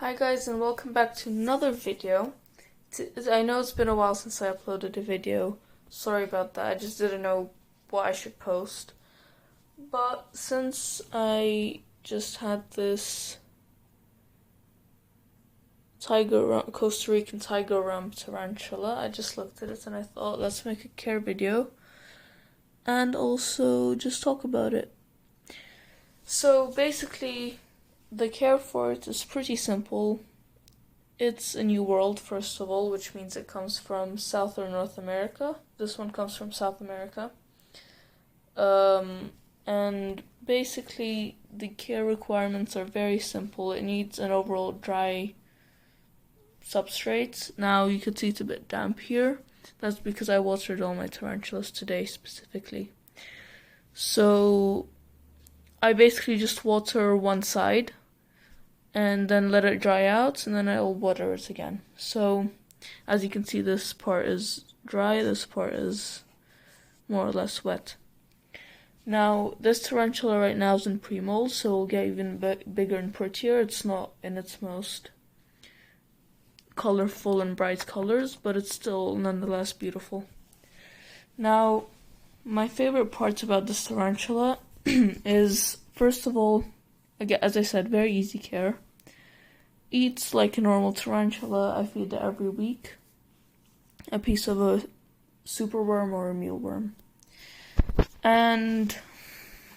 Hi guys, and welcome back to another video. I know it's been a while since I uploaded a video. Sorry about that, I just didn't know what I should post. But since I just had this Costa Rican tiger rump tarantula, I just looked at it and I thought, let's make a care video and also just talk about it. So basically, the care for it is pretty simple. It's a new world, first of all, which means it comes from South or North America. This one comes from South America. And basically, the care requirements are very simple. It needs an overall dry substrate. Now, you could see it's a bit damp here. That's because I watered all my tarantulas today, specifically. So I basically just water one side and then let it dry out, and then I'll water it again. So as you can see, this part is dry, this part is more or less wet. Now this tarantula right now is in pre-mold, so it'll get even bigger and prettier. It's not in its most colorful and bright colors, but it's still nonetheless beautiful. Now, my favorite parts about this tarantula is, first of all, again, as I said, very easy care. Eats like a normal tarantula. I feed it every week a piece of a superworm or a mealworm. And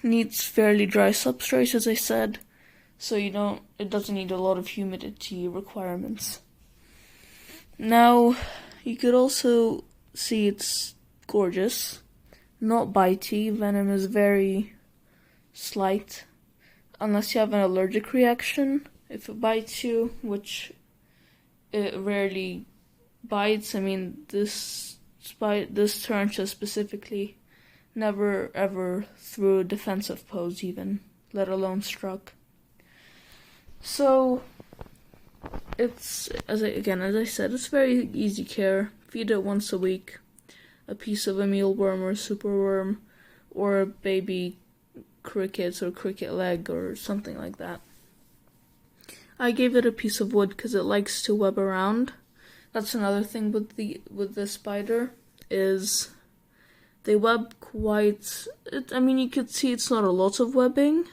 needs fairly dry substrate, as I said, so it doesn't need a lot of humidity requirements. Now, you could also see it's gorgeous, not bitey. Venom is very slight, unless you have an allergic reaction. If it bites you, which it rarely bites, I mean, this tarantula specifically never ever threw a defensive pose even, let alone struck. So, it's, as I said, it's very easy care. Feed it once a week, a piece of a mealworm or a superworm, or a baby cricket or cricket leg or something like that. I gave it a piece of wood because it likes to web around. That's another thing with the spider, is they web quite. You could see it's not a lot of webbing,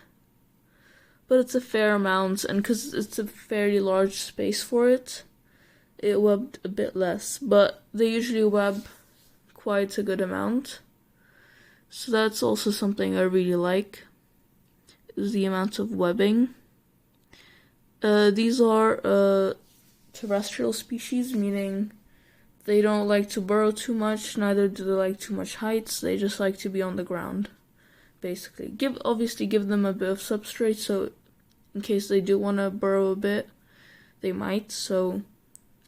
but it's a fair amount, and because it's a fairly large space for it, it webbed a bit less. But they usually web quite a good amount, so that's also something I really like, is the amount of webbing. These are terrestrial species, meaning they don't like to burrow too much, neither do they like too much heights. They just like to be on the ground, basically. Obviously give them a bit of substrate, so in case they do want to burrow a bit, they might, so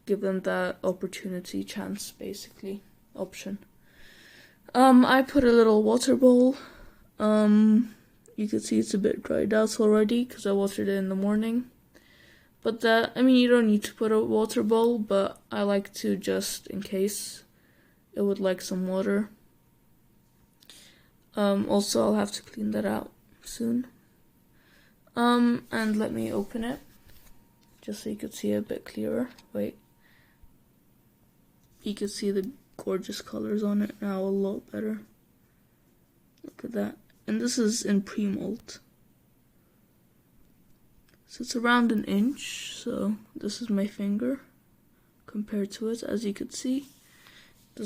give them that opportunity, chance, basically, option. I put a little water bowl. You can see it's a bit dried out already, because I watered it in the morning. But you don't need to put a water bowl, but I like to, just in case it would like some water. Also, I'll have to clean that out soon. And let me open it, just so you could see it a bit clearer. Wait. You can see the gorgeous colors on it now a lot better. Look at that. And this is in pre-mold. So it's around an inch, so this is my finger compared to it. As you could see, you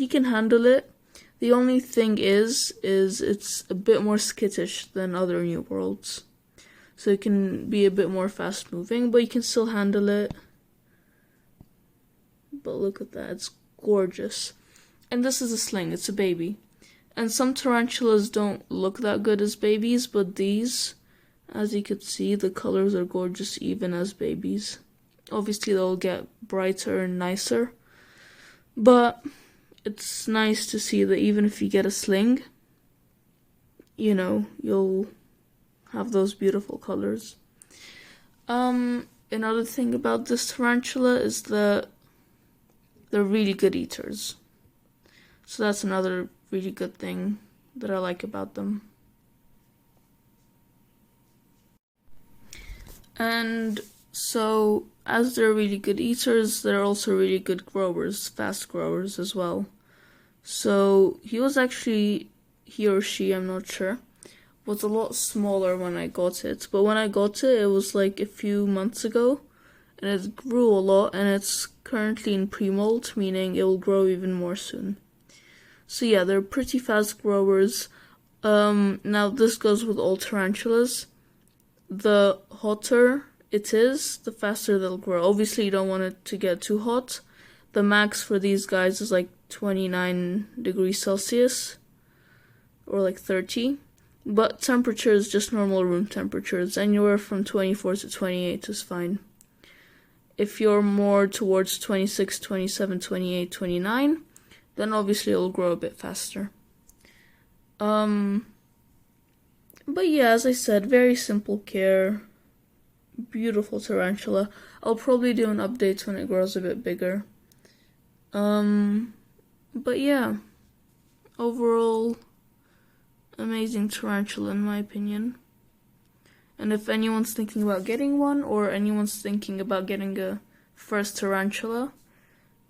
can handle it. The only thing is it's a bit more skittish than other New Worlds. So it can be a bit more fast moving, but you can still handle it. But look at that, it's gorgeous. And this is a sling, it's a baby. And some tarantulas don't look that good as babies, but these, as you can see, the colors are gorgeous even as babies. Obviously they'll get brighter and nicer, but it's nice to see that even if you get a sling, you'll have those beautiful colors. Another thing about this tarantula is that they're really good eaters. So that's another really good thing that I like about them. And so, as they're really good eaters, they're also really good growers, fast growers as well. So, he or she, I'm not sure, was a lot smaller when I got it. But when I got it, it was like a few months ago, and it grew a lot, and it's currently in pre-molt, meaning it will grow even more soon. So yeah, they're pretty fast growers. Now this goes with all tarantulas. The hotter it is, the faster they'll grow. Obviously, you don't want it to get too hot. The max for these guys is like 29 degrees Celsius, or like 30. But temperature is just normal room temperatures. Anywhere from 24 to 28 is fine. If you're more towards 26, 27, 28, 29, then obviously it'll grow a bit faster. But yeah, as I said, very simple care. Beautiful tarantula. I'll probably do an update when it grows a bit bigger. But yeah, overall, amazing tarantula in my opinion. And if anyone's thinking about getting one, or anyone's thinking about getting a first tarantula,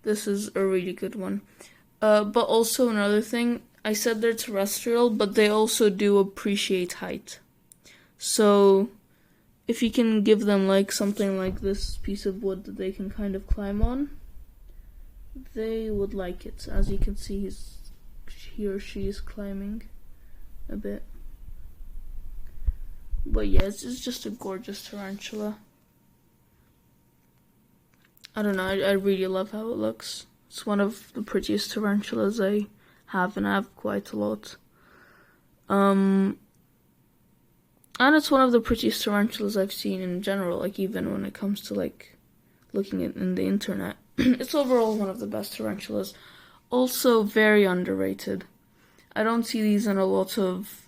this is a really good one. But also another thing, I said they're terrestrial, but they also do appreciate height. So if you can give them like something like this piece of wood that they can kind of climb on, they would like it. As you can see, he or she is climbing a bit. But yeah, it's just a gorgeous tarantula. I don't know, I really love how it looks. It's one of the prettiest tarantulas I have, and I have quite a lot. And it's one of the prettiest tarantulas I've seen in general, like even when it comes to like looking at in the internet. It's overall one of the best tarantulas. Also very underrated. I don't see these in a lot of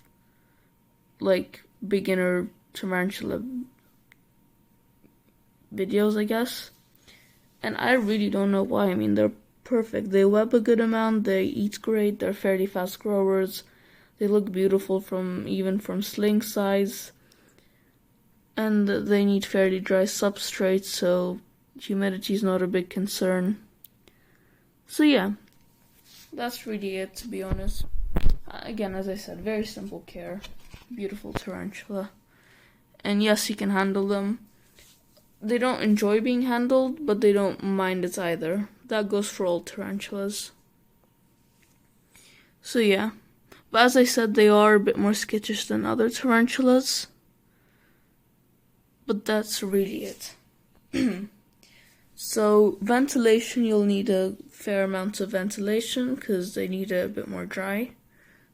like beginner tarantula videos, I guess. And I really don't know why. I mean, they're perfect. They web a good amount, they eat great, they're fairly fast growers, they look beautiful even from sling size, and they need fairly dry substrate, so humidity is not a big concern. So yeah, that's really it, to be honest. Again, as I said, very simple care. Beautiful tarantula. And yes, you can handle them. They don't enjoy being handled, but they don't mind it either. That goes for all tarantulas. So yeah. But as I said, they are a bit more skittish than other tarantulas. But that's really it. So ventilation, you'll need a fair amount of ventilation because they need it a bit more dry.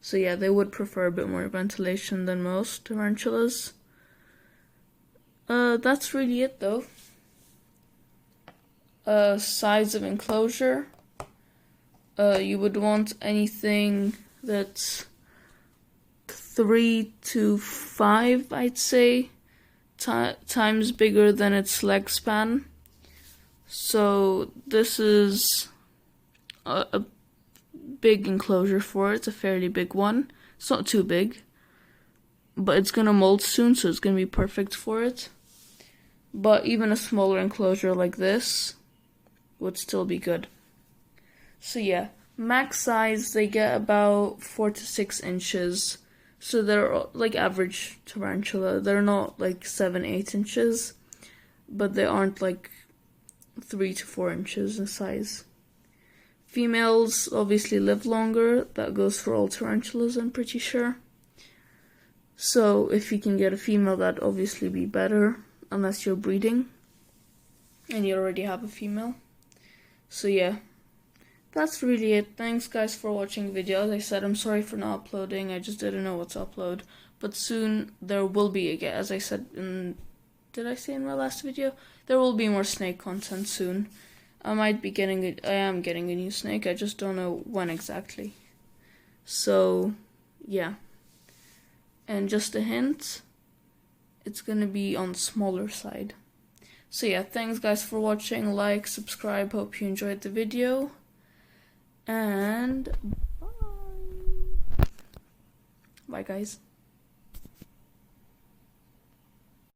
So yeah, they would prefer a bit more ventilation than most tarantulas. That's really it though. Size of enclosure. You would want anything that's 3 to 5, I'd say, times bigger than its leg span. So this is a big enclosure for it. It's a fairly big one. It's not too big, but it's gonna molt soon, so it's gonna be perfect for it. But even a smaller enclosure like this would still be good. So yeah, max size, they get about 4 to 6 inches. So they're like average tarantula. They're not like 7, 8 inches, but they aren't like 3 to 4 inches in size. Females obviously live longer. That goes for all tarantulas, I'm pretty sure. So if you can get a female, that'd obviously be better, unless you're breeding and you already have a female. So yeah, that's really it. Thanks guys for watching the video. As I said, I'm sorry for not uploading. I just didn't know what to upload. But soon there will be again, as I said did I say in my last video? There will be more snake content soon. I am getting a new snake. I just don't know when exactly. So yeah. And just a hint, it's gonna be on the smaller side. So yeah, thanks guys for watching. Like, subscribe, hope you enjoyed the video. And bye. Bye guys.